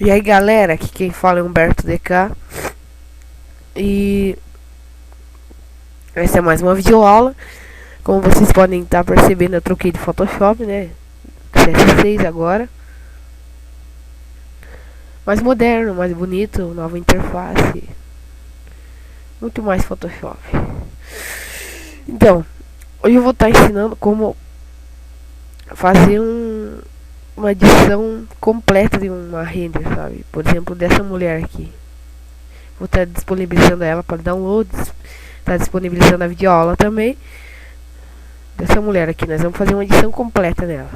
E aí galera, aqui quem fala é Humberto DK. E essa é mais uma videoaula. Como vocês podem estar percebendo, eu troquei de Photoshop, né? CS6 agora. Mais moderno, mais bonito, nova interface. Muito mais Photoshop. Então, hoje eu vou estar ensinando como fazer uma edição completa de uma render, sabe? Por exemplo, dessa mulher aqui. Vou estar disponibilizando ela para download. Está disponibilizando a videoaula também. Dessa mulher aqui, nós vamos fazer uma edição completa nela.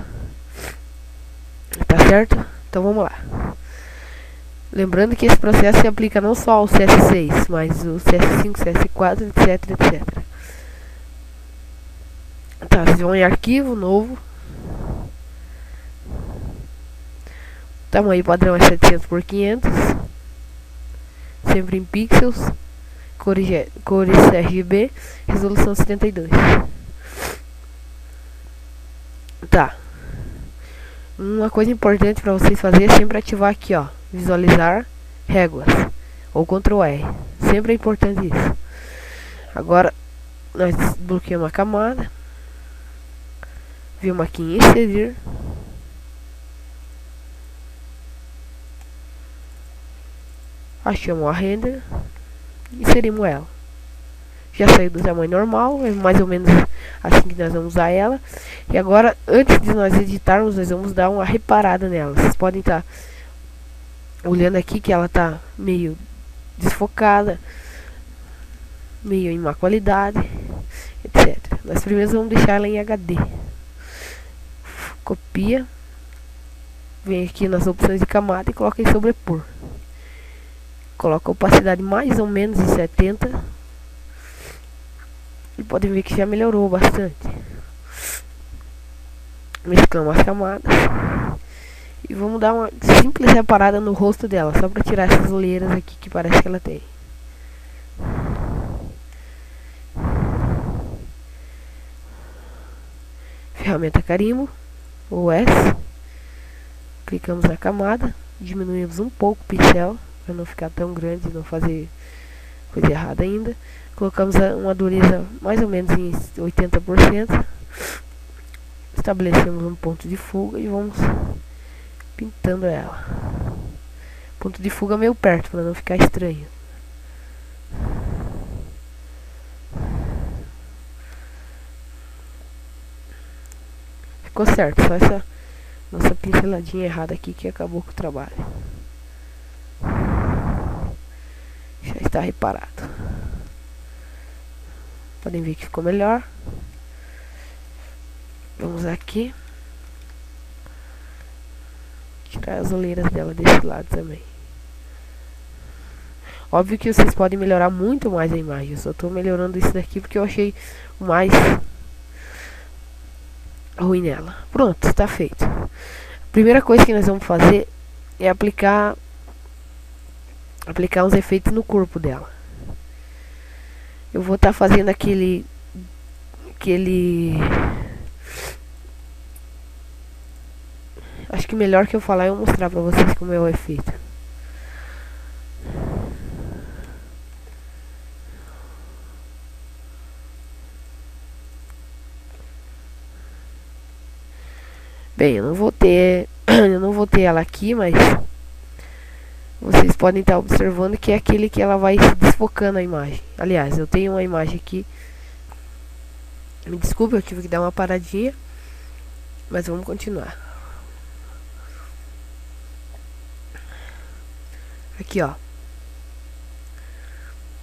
Tá certo? Então vamos lá. Lembrando que esse processo se aplica não só ao CS6, mas o CS5, CS4, etc, etc. Tá, vocês vão em arquivo, novo. O tamanho padrão é 700 por 500. Sempre em pixels. Cores RGB. Resolução 72. Tá. Uma coisa importante para vocês fazer é sempre ativar aqui, ó. Visualizar réguas. Ou Ctrl R. Sempre é importante isso. Agora, nós desbloqueamos a camada. Vimos aqui em inserir. Achamos a render. Inserimos ela. Já saiu do tamanho normal. É mais ou menos assim que nós vamos usar ela. E agora, antes de nós editarmos, nós vamos dar uma reparada nela. Vocês podem estar olhando aqui que ela está meio desfocada, meio em má qualidade, etc. Nós primeiro vamos deixar ela em HD. Copia. Vem aqui nas opções de camada e coloca em sobrepor. Coloca a opacidade mais ou menos em 70. E podem ver que já melhorou bastante. Mesclamos as camadas. E vamos dar uma simples reparada no rosto dela. Só para tirar essas olheiras aqui que parece que ela tem. Ferramenta carimbo. Ou S. Clicamos na camada. Diminuímos um pouco o pincel. Para não ficar tão grande e não fazer coisa errada ainda. Colocamos uma dureza mais ou menos em 80%. Estabelecemos um ponto de fuga e vamos pintando ela. Ponto de fuga meio perto para não ficar estranho. Ficou certo, só essa nossa pinceladinha errada aqui que acabou com o trabalho. Já está reparado. Podem ver que ficou melhor. Vamos aqui. Tirar as olheiras dela desse lado também. Óbvio que vocês podem melhorar muito mais a imagem. Eu só estou melhorando isso daqui porque eu achei o mais ruim nela. Pronto, está feito. A primeira coisa que nós vamos fazer é aplicar uns efeitos no corpo dela. Eu vou estar fazendo aquele acho que melhor que eu falar é eu mostrar pra vocês como é o efeito. Bem, eu não vou ter ela aqui, mas vocês podem estar observando que é aquele que ela vai se desfocando a imagem. Aliás, eu tenho uma imagem aqui. Me desculpe, eu tive que dar uma paradinha. Mas vamos continuar. Aqui, ó.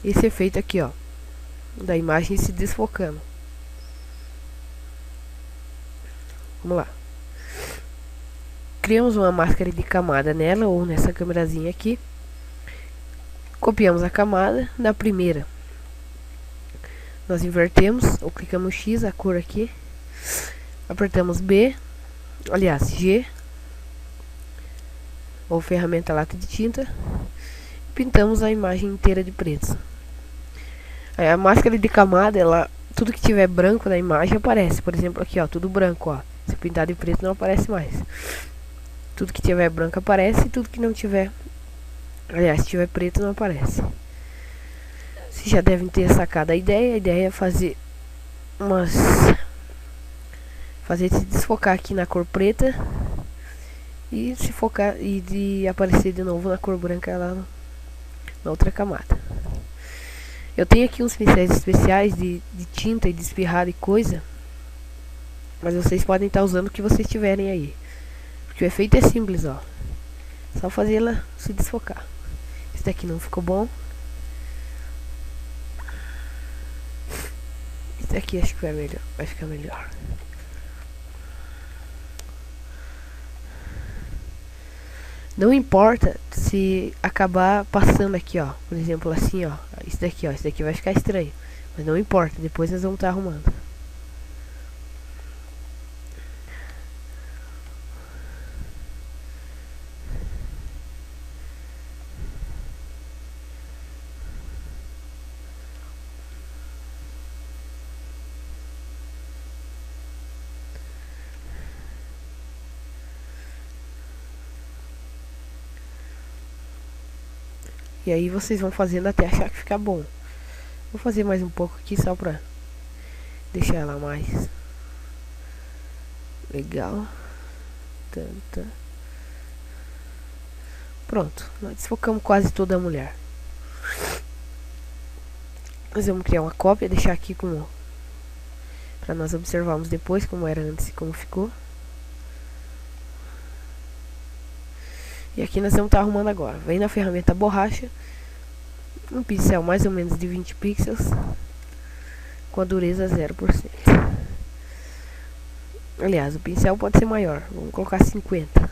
Esse efeito aqui, ó. Da imagem se desfocando. Vamos lá. Criamos uma máscara de camada nela ou nessa câmerazinha aqui. Copiamos a camada. Na primeira nós invertemos ou clicamos X, a cor aqui. Apertamos B, aliás G, ou ferramenta lata de tinta. Pintamos a imagem inteira de preto. Aí a máscara de camada, ela, tudo que tiver branco na imagem aparece. Por exemplo aqui, ó, tudo branco, ó. Se pintar de preto não aparece mais. Tudo que tiver branco aparece e tudo que não tiver, aliás, se tiver preto não aparece. Vocês já devem ter sacado a ideia é fazer se desfocar aqui na cor preta e se focar e de aparecer de novo na cor branca lá na outra camada. Eu tenho aqui uns pincéis especiais de tinta e de espirrado e coisa, mas vocês podem estar usando o que vocês tiverem aí, porque o efeito é simples, ó. Só fazer ela se desfocar. Esse daqui não ficou bom. Esse daqui acho que vai ficar melhor. Não importa se acabar passando aqui, ó. Por exemplo, assim, ó. Isso daqui, ó. Isso daqui vai ficar estranho. Mas não importa. Depois nós vamos estar arrumando. E aí vocês vão fazendo até achar que fica bom. Vou fazer mais um pouco aqui só pra deixar ela mais legal. Tanta. Pronto, nós desfocamos quase toda a mulher. Nós vamos criar uma cópia, deixar aqui como para nós observarmos depois como era antes e como ficou. E aqui nós vamos estar arrumando agora. Vem na ferramenta borracha, um pincel mais ou menos de 20 pixels, com a dureza 0%. Aliás, o pincel pode ser maior, vamos colocar 50.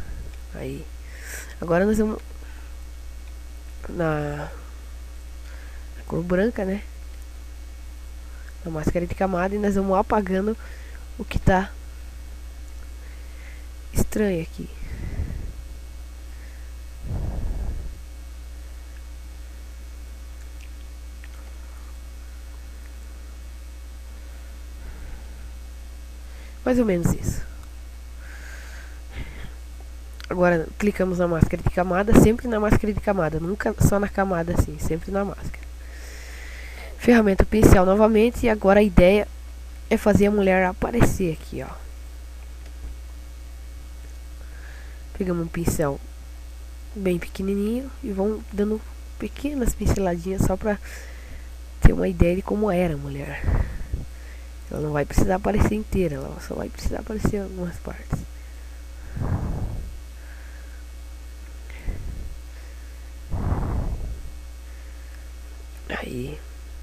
Aí, agora nós vamos na cor branca, né? Na máscara de camada, e nós vamos apagando o que tá estranho aqui. Mais ou menos isso. Agora clicamos na máscara de camada, sempre na máscara de camada, nunca só na camada assim, sempre na máscara. Ferramenta pincel novamente, e agora a ideia é fazer a mulher aparecer aqui, ó. Pegamos um pincel bem pequenininho e vamos dando pequenas pinceladinhas só pra ter uma ideia de como era a mulher. Ela não vai precisar aparecer inteira, ela só vai precisar aparecer algumas partes. Aí,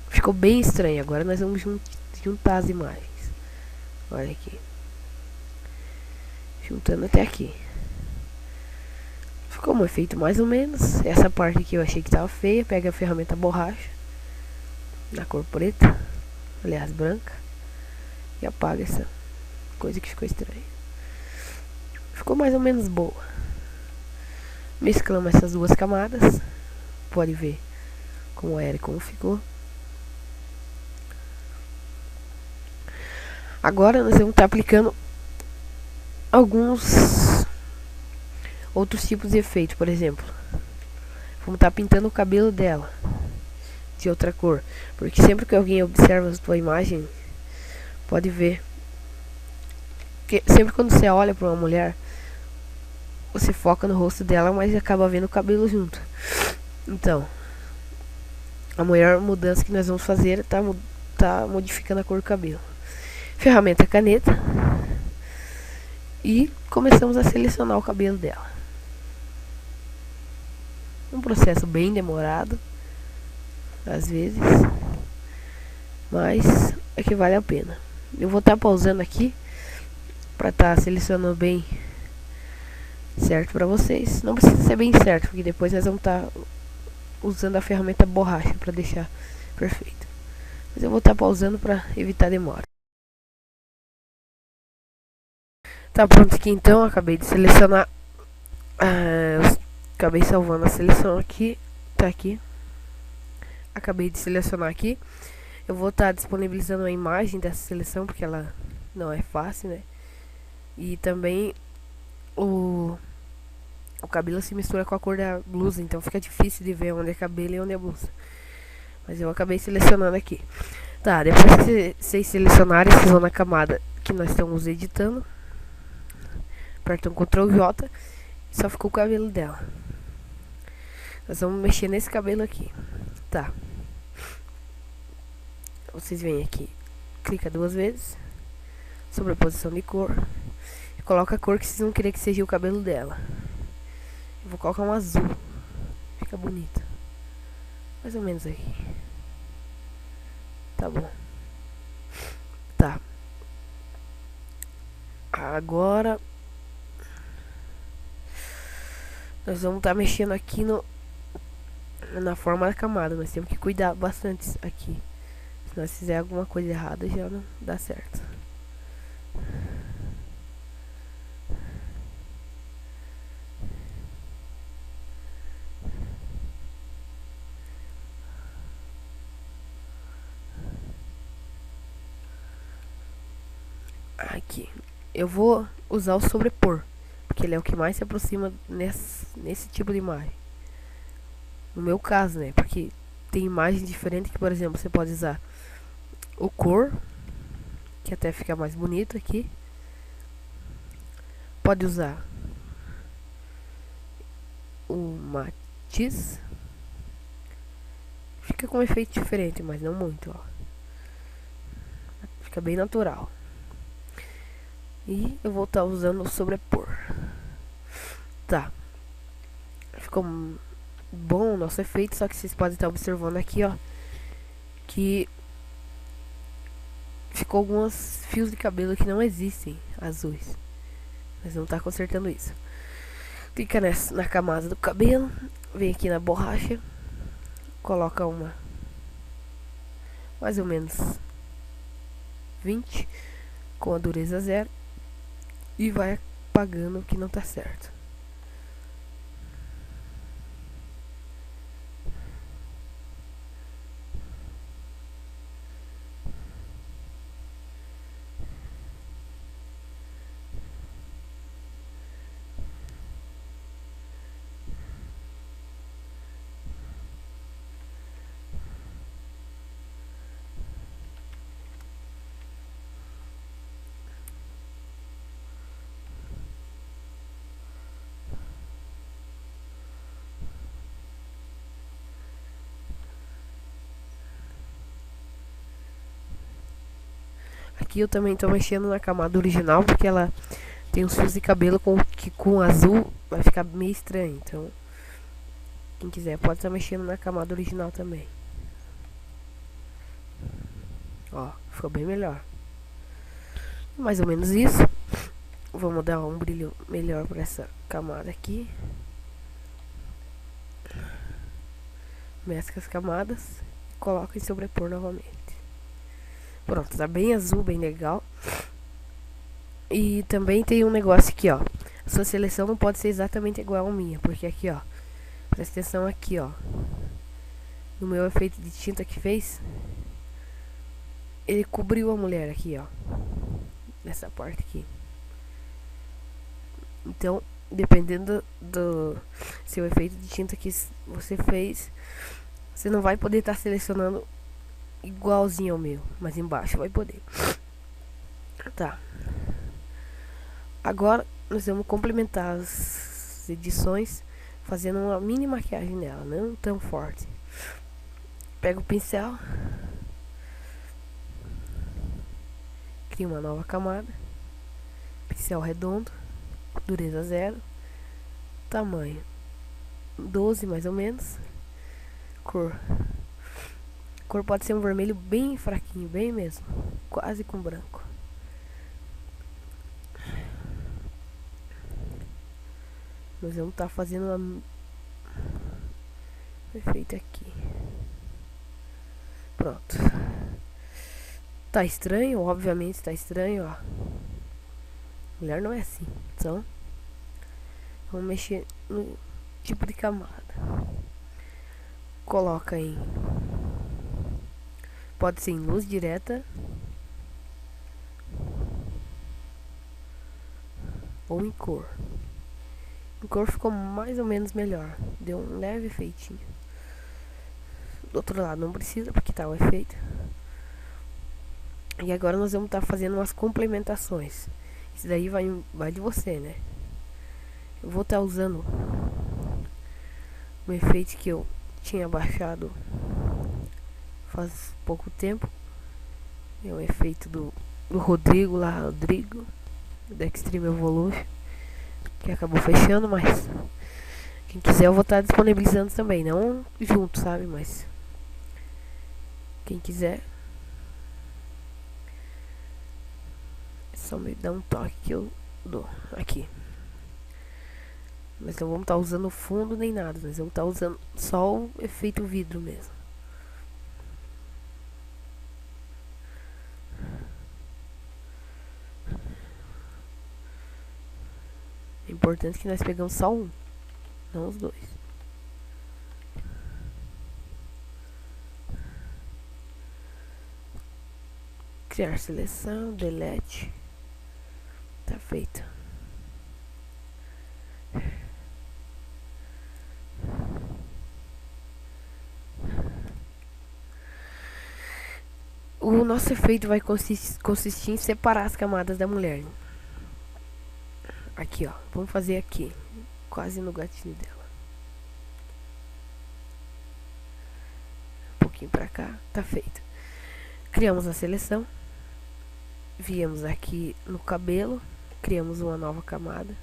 ficou bem estranho. Agora nós vamos juntar as imagens. Olha aqui. Juntando até aqui. Ficou um efeito mais ou menos. Essa parte aqui eu achei que estava feia. Pega a ferramenta borracha, na cor preta, aliás branca, e apaga essa coisa que ficou estranha. Ficou mais ou menos boa. Mesclamos essas duas camadas. Pode ver como era e como ficou. Agora nós vamos estar aplicando alguns outros tipos de efeito. Por exemplo, vamos estar pintando o cabelo dela de outra cor, porque sempre que alguém observa a sua imagem, pode ver que sempre quando você olha para uma mulher, você foca no rosto dela, mas acaba vendo o cabelo junto. Então, a maior mudança que nós vamos fazer tá modificando a cor do cabelo. Ferramenta caneta, e começamos a selecionar o cabelo dela. Um processo bem demorado, às vezes, mas é que vale a pena. Eu vou estar pausando aqui para estar selecionando bem certo para vocês. Não precisa ser bem certo, porque depois nós vamos estar usando a ferramenta borracha para deixar perfeito. Mas eu vou estar pausando para evitar demora. Tá pronto aqui então, acabei de selecionar. Acabei salvando a seleção aqui. Tá aqui. Acabei de selecionar aqui. Eu vou estar disponibilizando a imagem dessa seleção, porque ela não é fácil, né? E também o cabelo se mistura com a cor da blusa, então fica difícil de ver onde é cabelo e onde é blusa. Mas eu acabei selecionando aqui. Tá, depois que vocês selecionarem, vocês vão na camada que nós estamos editando. Apertam Ctrl J e só ficou o cabelo dela. Nós vamos mexer nesse cabelo aqui. Tá. Vocês vêm aqui, clica 2 vezes, sobreposição de cor, e coloca a cor que vocês vão querer que seja o cabelo dela. Eu vou colocar um azul, fica bonito, mais ou menos aqui. Tá bom. Tá. Agora nós vamos estar mexendo aqui na forma da camada. Nós temos que cuidar bastante aqui. Se nós fizer alguma coisa errada, já não dá certo. Aqui. Eu vou usar o sobrepor, porque ele é o que mais se aproxima nesse tipo de imagem. No meu caso, né? Porque tem imagens diferentes que, por exemplo, você pode usar o cor, que até fica mais bonito aqui. Pode usar o matiz. Fica com um efeito diferente, mas não muito, ó. Fica bem natural. E eu vou estar usando o sobrepor. Tá. Ficou bom o nosso efeito, só que vocês podem estar observando aqui, ó, que ficou alguns fios de cabelo que não existem, azuis. Nós vamos estar consertando isso. Clica na camada do cabelo, vem aqui na borracha, coloca uma mais ou menos 20 com a dureza 0 e vai apagando o que não tá certo. Aqui eu também tô mexendo na camada original, porque ela tem uns fios de cabelo que com azul vai ficar meio estranho. Então, quem quiser pode estar mexendo na camada original também. Ó, ficou bem melhor. Mais ou menos isso. Vamos dar um brilho melhor para essa camada aqui. Mescla as camadas e coloca em sobrepor novamente. Pronto, tá bem azul, bem legal. E também tem um negócio aqui, ó. A sua seleção não pode ser exatamente igual a minha, porque aqui, ó, presta atenção aqui, ó. No meu efeito de tinta que fez, ele cobriu a mulher aqui, ó, nessa parte aqui. Então, dependendo do seu efeito de tinta que você fez, você não vai poder estar selecionando igualzinho ao meu, mas embaixo vai poder. Tá. Agora nós vamos complementar as edições fazendo uma mini maquiagem nela, não tão forte. Pega o pincel, cria uma nova camada, pincel redondo, dureza 0, tamanho 12 mais ou menos, cor pode ser um vermelho bem fraquinho, bem mesmo, quase com branco. Nós vamos estar fazendo um efeito aqui. Pronto. Tá estranho? Obviamente tá estranho, ó. Mulher não é assim. Então, vamos mexer no tipo de camada. Coloca em... Pode ser em luz direta ou em cor. A cor ficou mais ou menos melhor. Deu um leve efeitinho. Do outro lado não precisa, porque tá o efeito. E agora nós vamos estar fazendo umas complementações. Isso daí vai de você, né? Eu vou estar usando um efeito que eu tinha baixado faz pouco tempo. É um efeito do Rodrigo lá, Rodrigo, da Extreme Evolution, que acabou fechando, mas quem quiser eu vou estar disponibilizando também, não junto, sabe, mas quem quiser é só me dar um toque que eu dou aqui. Nós não vamos estar usando fundo nem nada, nós vamos estar usando só o efeito vidro mesmo. É importante que nós pegamos só um, não os dois. Criar seleção, delete. Tá feito. O nosso efeito vai consistir em separar as camadas da mulher. Aqui, ó. Vamos fazer aqui. Quase no gatinho dela. Um pouquinho pra cá. Tá feito. Criamos a seleção. Viemos aqui no cabelo. Criamos uma nova camada.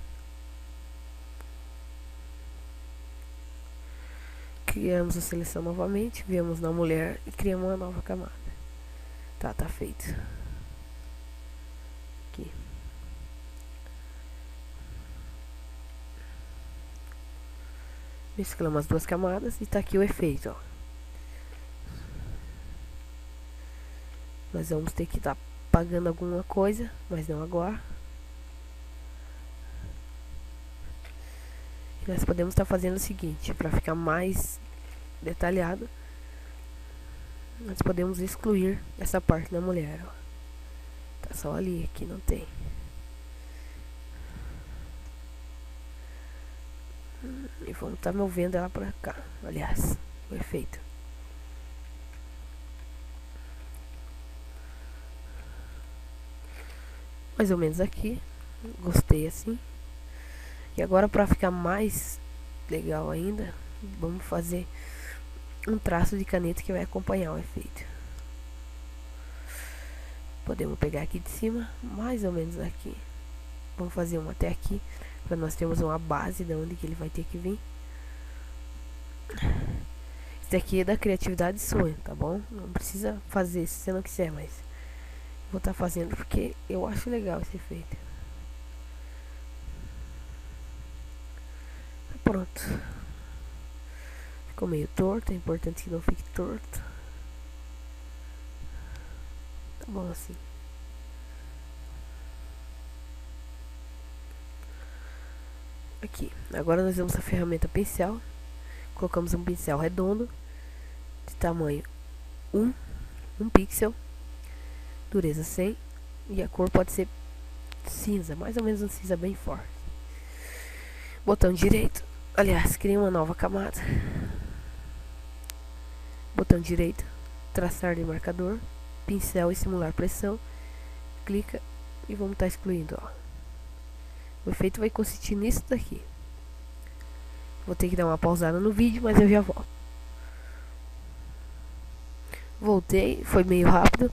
Criamos a seleção novamente. Viemos na mulher e criamos uma nova camada. Tá feito. Aqui. Mesclamos as duas camadas e tá aqui o efeito, ó. Nós vamos ter que estar pagando alguma coisa, mas não agora. E nós podemos estar fazendo o seguinte, para ficar mais detalhado. Nós podemos excluir essa parte da mulher, ó. Tá só ali, aqui não tem. E vamos estar movendo ela pra cá. Aliás, o efeito. Mais ou menos aqui. Gostei assim. E agora, para ficar mais legal ainda, vamos fazer um traço de caneta que vai acompanhar o efeito. Podemos pegar aqui de cima, mais ou menos aqui. Vamos fazer uma até aqui, para nós termos uma base de onde que ele vai ter que vir. Isso aqui é da criatividade sua, tá bom? Não precisa fazer se você não quiser, mas vou estar fazendo porque eu acho legal esse efeito. Pronto. Ficou meio torto, é importante que não fique torto. Tá bom assim. Aqui, agora nós vamos a ferramenta pincel. Colocamos um pincel redondo de tamanho 1 pixel, dureza 100, e a cor pode ser cinza, mais ou menos um cinza bem forte. Botão direito, aliás, cria uma nova camada. Botão direito, traçar de marcador, pincel e simular pressão. Clica e vamos estar excluindo, ó. O efeito vai consistir nisso daqui. Vou ter que dar uma pausada no vídeo, mas eu já volto. Voltei, foi meio rápido.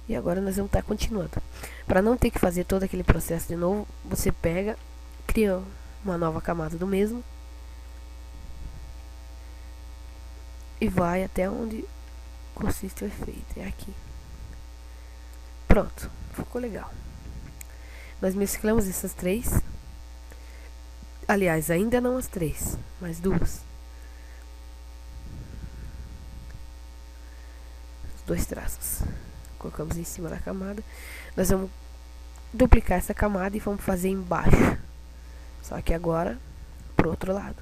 E agora nós vamos estar continuando. Para não ter que fazer todo aquele processo de novo, você pega, cria uma nova camada do mesmo. E vai até onde consiste o efeito. É aqui. Pronto, ficou legal. Nós mesclamos essas três. Aliás, ainda não as três, mas duas. Os dois traços. Colocamos em cima da camada. Nós vamos duplicar essa camada e vamos fazer embaixo. Só que agora pro outro lado.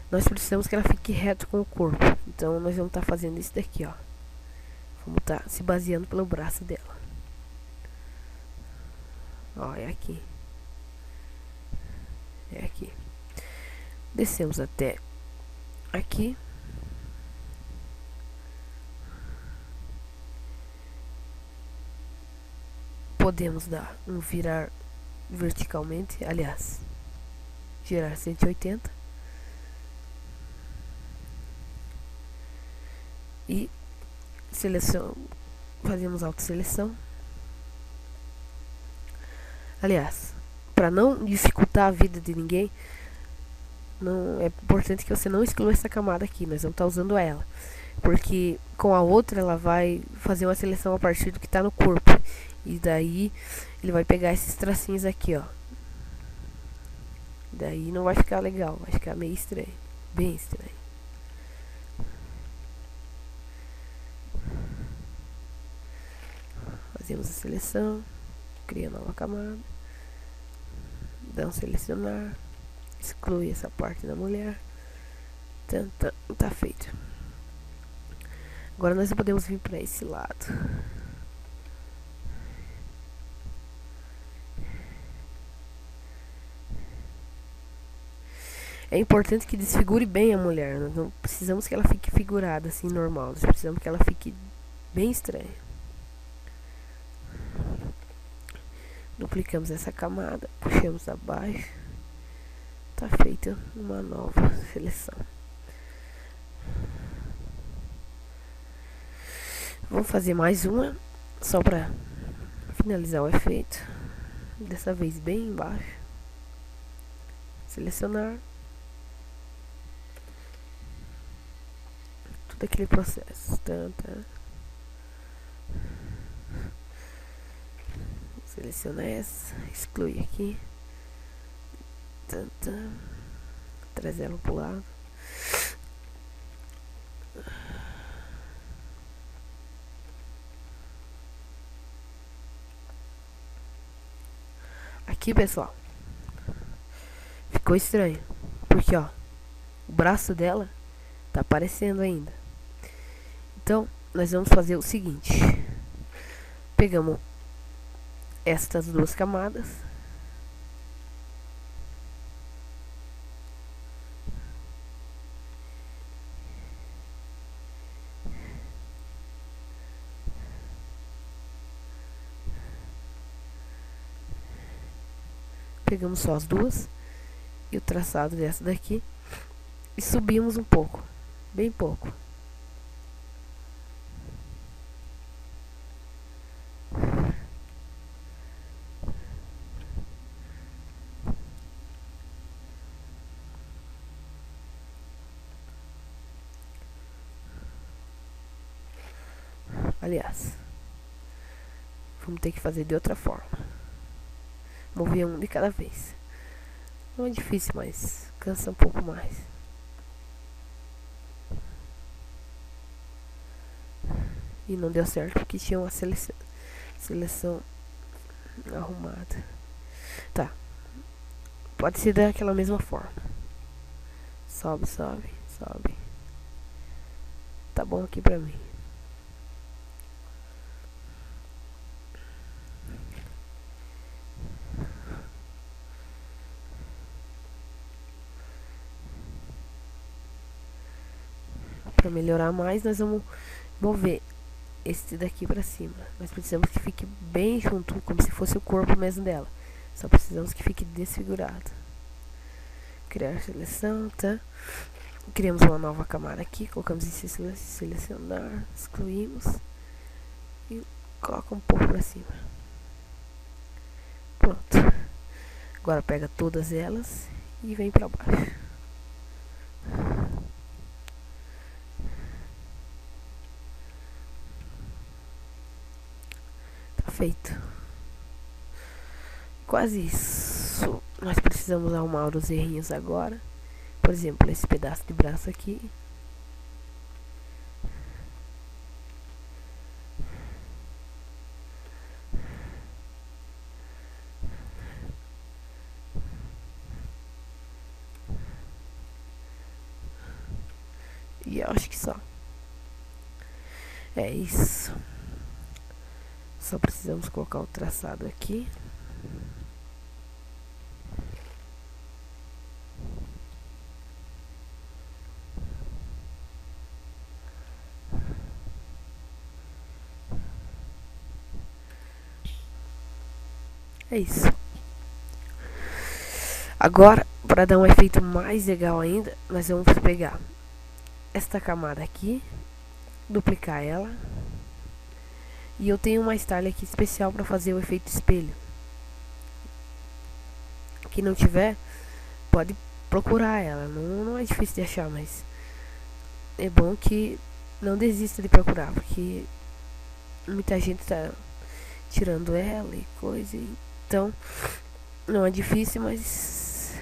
Nós precisamos que ela fique reto com o corpo. Então nós vamos estar fazendo isso daqui, ó. Vamos tá se baseando pelo braço dela. Ó, é aqui. É aqui. Descemos até aqui. Podemos dar um virar verticalmente, aliás, girar 180 e fazemos autoseleção. Aliás, para não dificultar a vida de ninguém, não é importante que você não exclua essa camada aqui. Nós vamos estar usando ela, porque com a outra ela vai fazer uma seleção a partir do que está no corpo, e daí ele vai pegar esses tracinhos aqui, ó. Daí não vai ficar legal, vai ficar meio estranho, bem estranho. Fazemos a seleção, cria nova camada, dá um selecionar, exclui essa parte da mulher. Tá feito. Agora nós podemos vir para esse lado. É importante que desfigure bem a mulher. Nós não precisamos que ela fique figurada assim normal. Nós precisamos que ela fique bem estranha. Duplicamos essa camada, puxamos abaixo. Tá feita uma nova seleção. Vamos fazer mais uma, só para finalizar o efeito. Dessa vez bem embaixo. Selecionar. Tudo aquele processo. Seleciona essa, exclui aqui. Traz ela pro lado. Aqui, pessoal, ficou estranho, porque ó, o braço dela tá aparecendo ainda. Então nós vamos fazer o seguinte: pegamos estas duas camadas, pegamos só as duas e o traçado dessa daqui e subimos um pouco, bem pouco. Aliás, vamos ter que fazer de outra forma. Mover um de cada vez. Não é difícil, mas cansa um pouco mais. E não deu certo porque tinha uma seleção arrumada. Tá. Pode ser daquela mesma forma. Sobe, sobe, sobe. Tá bom aqui pra mim. Para melhorar mais, nós vamos mover este daqui para cima. Nós precisamos que fique bem junto, como se fosse o corpo mesmo dela. Só precisamos que fique desfigurado. Criar seleção, tá? Criamos uma nova camada aqui, colocamos em selecionar, excluímos e coloca um pouco para cima. Pronto. Agora pega todas elas e vem para baixo. Feito. Quase isso. Nós precisamos arrumar os errinhos agora. Por exemplo, esse pedaço de braço aqui. E eu acho que só. É isso. Só precisamos colocar o traçado aqui. É isso. Agora, para dar um efeito mais legal ainda, nós vamos pegar esta camada aqui, duplicar ela. E eu tenho uma style aqui especial para fazer o efeito espelho. Quem não tiver, pode procurar ela. Não é difícil de achar, mas é bom que não desista de procurar, porque muita gente tá tirando ela e coisa. Então, não é difícil, mas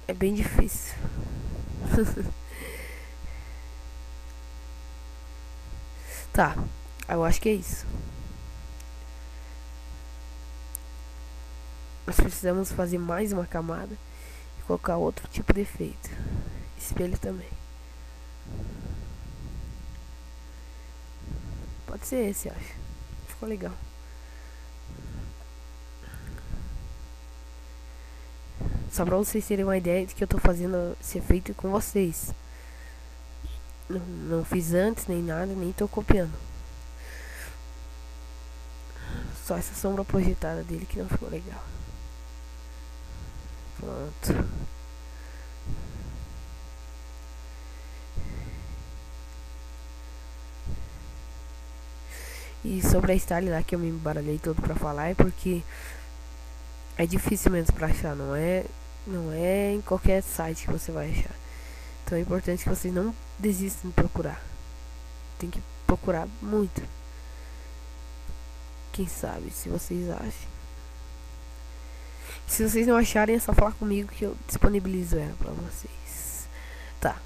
é bem difícil. Tá, eu acho que é isso. Nós precisamos fazer mais uma camada e colocar outro tipo de efeito. Espelho também. Pode ser esse, acho. Ficou legal. Só pra vocês terem uma ideia de que eu tô fazendo esse efeito com vocês. Não fiz antes nem nada, nem tô copiando. Só essa sombra projetada dele que não ficou legal. Pronto. E sobre a style lá que eu me embaralhei todo pra falar é porque é difícil mesmo pra achar, não é em qualquer site que você vai achar. Então é importante que vocês não desistam de procurar. Tem que procurar muito. Quem sabe se vocês acham. Se vocês não acharem, é só falar comigo que eu disponibilizo ela pra vocês. Tá.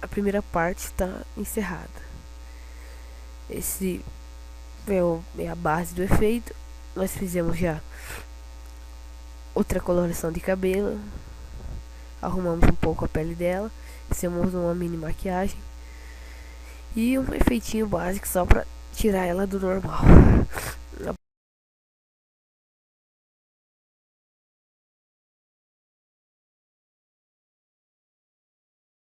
A primeira parte tá encerrada. Esse é a base do efeito. Nós fizemos já outra coloração de cabelo. Arrumamos um pouco a pele dela. Fizemos uma mini maquiagem. E um efeitinho básico só pra tirar ela do normal.